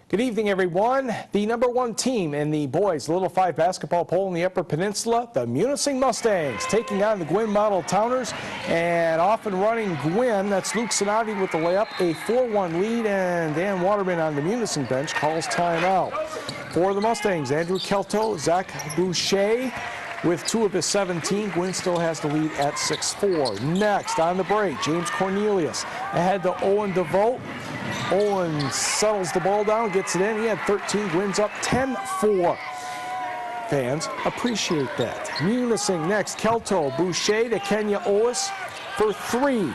Good evening, everyone. The #1 team in the boys Little 5 basketball poll in the Upper Peninsula, the Munising Mustangs, taking on the Gwinn Model Towners, and off and running Gwinn. That's Luke Sinavi with the layup, a 4-1 lead, and Dan Waterman on the Munising bench calls timeout. For the Mustangs, Andrew Kelto, Zach Boucher with 2 of his 17. Gwinn still has the lead at 6-4. Next on the break, James Cornelius ahead to Owen DeVoe. Owen settles the ball down, gets it in. He had 13, Gwynn's up 10-4. Fans appreciate that. Munising next, Kelto, Boucher to Kenya Ois for 3.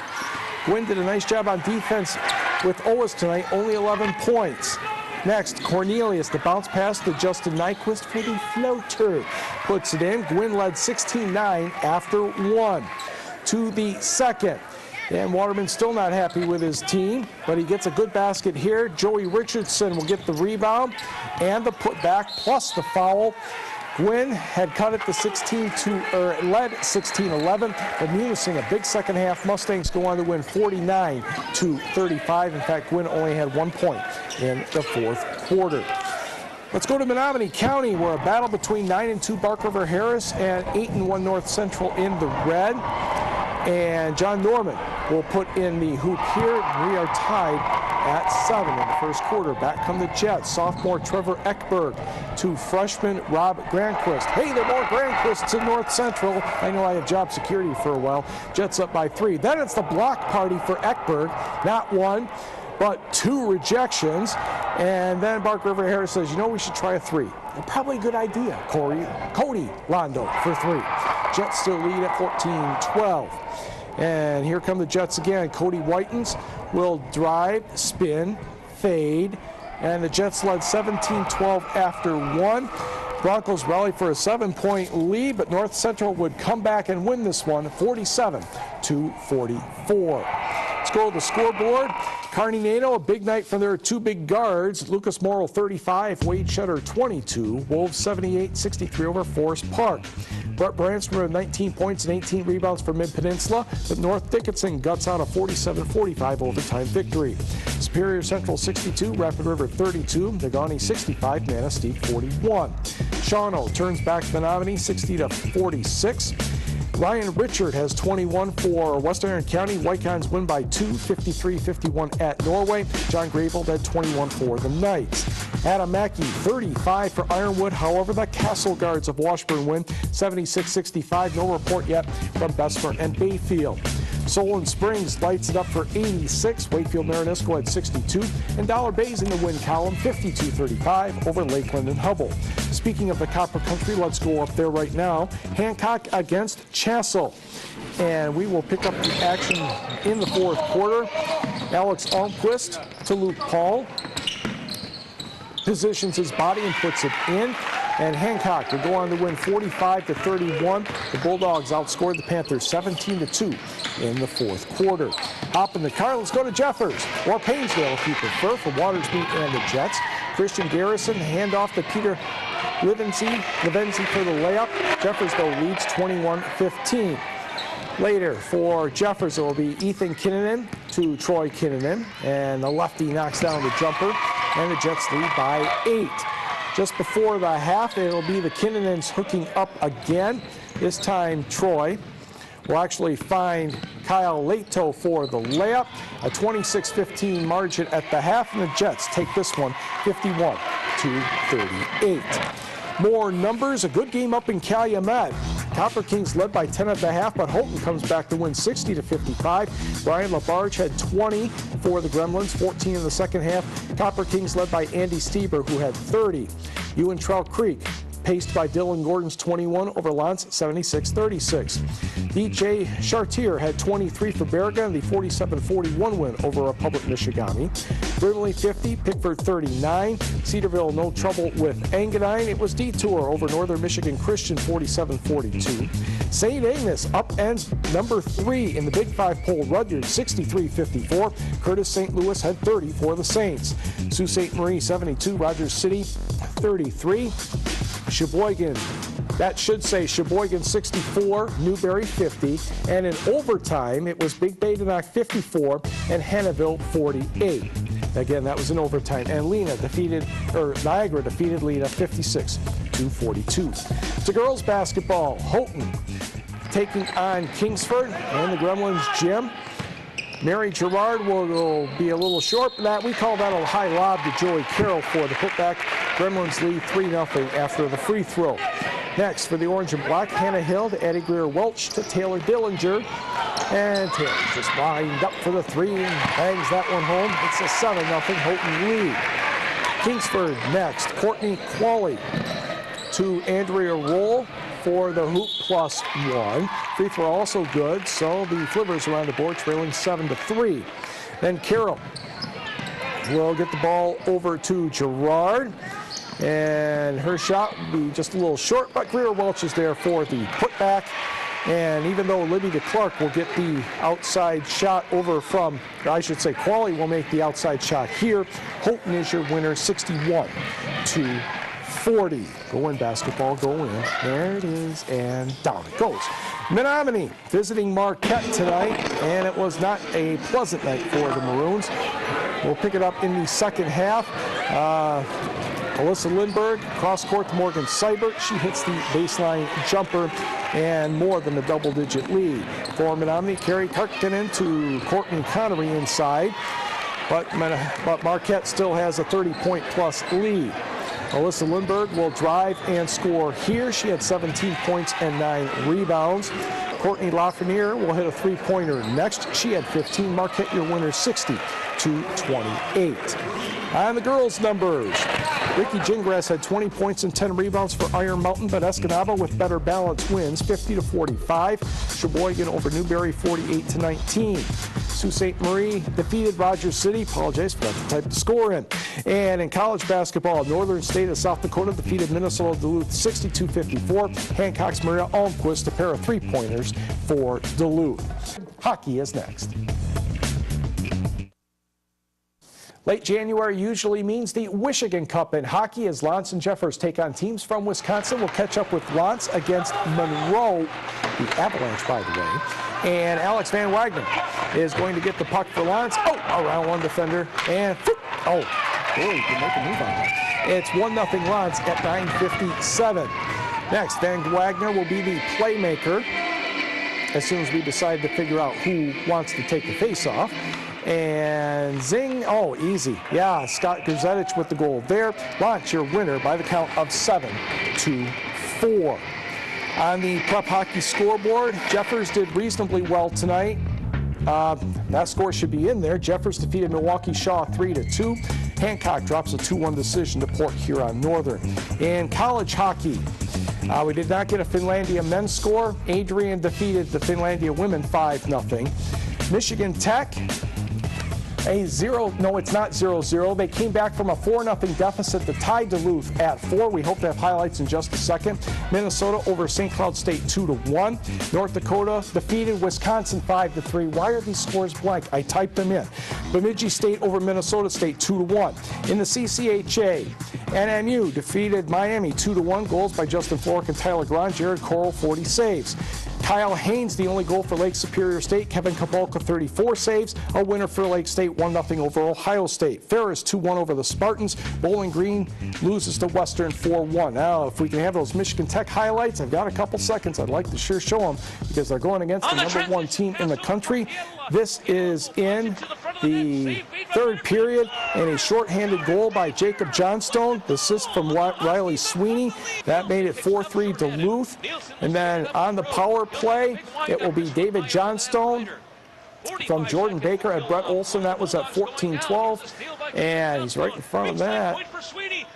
Gwinn did a nice job on defense with Ois tonight, only 11 points. Next, Cornelius, the bounce pass to Justin Nyquist for the floater. Puts it in. Gwinn led 16-9 after 1. To the second. Dan Waterman still not happy with his team, but he gets a good basket here. Joey Richardson will get the rebound and the putback plus the foul. Gwinn had cut it to led 16-11, but Munising a big second half. Mustangs go on to win 49-35. In fact, Gwinn only had 1 point in the fourth quarter. Let's go to Menominee County, where a battle between 9-2 Bark River Harris and 8-1 North Central in the red. And John Norman will put in the hoop here. We are tied at 7 in the first quarter. Back come the Jets. Sophomore Trevor Eckberg to freshman Rob Granquist. Hey, there are more Granquists in North Central. I know I have job security for a while. Jets up by 3. Then it's the block party for Eckberg. Not 1, but 2 rejections. And then Bark River Harris says, you know, we should try a 3. Probably a good idea. Cody Londo for 3. Jets still lead at 14-12. And here come the Jets again. Cody Whitens will drive, spin, fade, and the Jets led 17-12 after 1. Broncos rally for a 7-point lead, but North Central would come back and win this one 47-44. Let's go to the scoreboard. Carney-Nadeau, a big night for their 2 big guards. Lucas Morrill, 35, Wade Shutter, 22. Wolves, 78-63 over Forest Park. Brett Bransford with 19 points and 18 rebounds for Mid-Peninsula, but North Dickinson guts out a 47-45 overtime victory. Superior Central, 62, Rapid River, 32, Negaunee, 65, Manistee, 41. Shawano turns back to Menominee, 60-46. Ryan Richard has 21 for West Iron County. Wycons win by 2, 53-51 at Norway. John Gravold had 21 for the Knights. Adam Mackey, 35 for Ironwood. However, the Castle Guards of Washburn win 76-65. No report yet from Bessemer and Bayfield. Solon Springs lights it up for 86. Wakefield-Marenisco at 62. And Dollar Bay's in the win column, 52-35 over Lakeland and Hubble. Speaking of the Copper Country, let's go up there right now. Hancock against Chassell. And we will pick up the action in the fourth quarter. Alex Almquist to Luke Paul. Positions his body and puts it in. And Hancock will go on to win 45-31. The Bulldogs outscored the Panthers 17-2 in the fourth quarter. Hop in the car. Let's go to Jeffers, or Painesville if you prefer, for Watersmeet and the Jets. Christian Garrison handoff to Peter Levenzi for the layup. Jeffers, though, leads 21-15. Later for Jeffers, it will be Ethan Kinnunen to Troy Kinnunen. And the lefty knocks down the jumper, and the Jets lead by 8. Just before the half, it'll be the Kinnunens hooking up again. This time, Troy will actually find Kyle Leto for the layup. A 26-15 margin at the half, and the Jets take this one 51-38. More numbers, a good game up in Calumet. Copper Kings led by 10 at the half, but Houghton comes back to win 60-55. Brian LaBarge had 20 for the Gremlins, 14 in the second half. Copper Kings led by Andy Stieber, who had 30. Ewan Trout Creek paced by Dylan Gordon's 21 over Lance, 76-36. DJ Chartier had 23 for Baraga in the 47-41 win over Republic-Michigamme. Brimley 50, Pickford 39. Cedarville no trouble with Engadine. It was Detour over Northern Michigan Christian 47-42. St. Agnes upends number 3 in the Big 5 poll, Rudyard 63-54. Curtis St. Louis had 30 for the Saints. Sault Ste. Marie 72, Rogers City 33. Cheboygan, that should say Cheboygan 64, Newberry 50, and in overtime it was Big Bay to knock 54 and Hannahville 48. Again, that was in overtime. And Niagara defeated Lena 56-42. To girls basketball, Houghton taking on Kingsford and the Gremlins gym. Mary Gerard will be a little short, but that we call that a high lob to Joey Carroll for the putback. Gremlins lead 3-0 after the free throw. Next, for the orange and black, Hannah Hill to Addie Greer-Welch to Taylor Dillinger. And Taylor just lined up for the three and bangs that one home. It's a 7-0 Houghton lead. Kingsford next, Courtney Qualley to Andrea Roll for the hoop +1. Free throw also good, so the Flivers are on the board, trailing 7-3. Then Carroll will get the ball over to Gerard, and her shot will be just a little short, but Greer-Welch is there for the putback. And even though Libby DeClark will get the outside shot over from, I should say, Qualley will make the outside shot here. Houghton is your winner, 61-40. Go in, basketball, go in. There it is, and down it goes. Menominee visiting Marquette tonight, and it was not a pleasant night for the Maroons. We'll pick it up in the second half. Alyssa Lindberg, cross court to Morgan Seibert. She hits the baseline jumper and more than a double-digit lead. For Menominee, Carrie Karkkinen to Courtney Connery inside, but Marquette still has a 30-point-plus lead. Alyssa Lindberg will drive and score here. She had 17 points and 9 rebounds. Courtney Lafreniere will hit a three-pointer next. She had 15. Marquette, your winner, 60-28. On the girls' numbers, Ricky Gingras had 20 points and 10 rebounds for Iron Mountain, but Escanaba with better balance wins 50-45. Cheboygan over Newberry 48-19. Sault Ste. Marie defeated Rogers City. Apologize for that to type the score in. And in college basketball, Northern State of South Dakota defeated Minnesota-Duluth 62-54. Hancock's Maria Almquist, a pair of three-pointers for Duluth. Hockey is next. Late January usually means the Michigan Cup in hockey as Lance and Jeffers take on teams from Wisconsin. We'll catch up with Lance against Monroe, the Avalanche, by the way. And Alex Van Wagner is going to get the puck for Lance. Oh, around one defender. And, oh, boy, you can make a move on that. It's 1-0 Lance at 9:57. Next, Van Wagner will be the playmaker as soon as we decide to figure out who wants to take the face-off. And zing, oh, easy. Yeah, Scott Grzetich with the goal there. Launch your winner by the count of 7-4. On the prep hockey scoreboard, Jeffers did reasonably well tonight. That score should be in there. Jeffers defeated Milwaukee Shaw 3-2. Hancock drops a 2-1 decision to Port Huron Northern. In college hockey, we did not get a Finlandia men's score. Adrian defeated the Finlandia women 5-0. Michigan Tech, it's not 0-0. They came back from a 4-0 deficit to tie Duluth at 4. We hope to have highlights in just a second. Minnesota over St. Cloud State 2-1. North Dakota defeated Wisconsin 5-3. Why are these scores blank? I typed them in. Bemidji State over Minnesota State 2-1. In the CCHA, NMU defeated Miami 2-1. Goals by Justin Florek and Tyler Grant. Jared Corral 40 saves. Kyle Haynes, the only goal for Lake Superior State. Kevin Kabalka, 34 saves. A winner for Lake State, 1-0 over Ohio State. Ferris, 2-1 over the Spartans. Bowling Green loses to Western 4-1. Now, if we can have those Michigan Tech highlights, I've got a couple seconds. I'd like to sure show them because they're going against the #1 team in the country. This is in the third period, and a shorthanded goal by Jacob Johnstone. The assist from Riley Sweeney. That made it 4-3 Duluth. And then on the power play, it will be David Johnstone from Jordan Baker and Brett Olson. That was at 14-12. And he's right in front of that.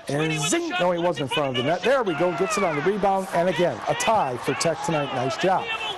And zing! No, he wasn't in front of the net. There we go. Gets it on the rebound. And again, a tie for Tech tonight. Nice job.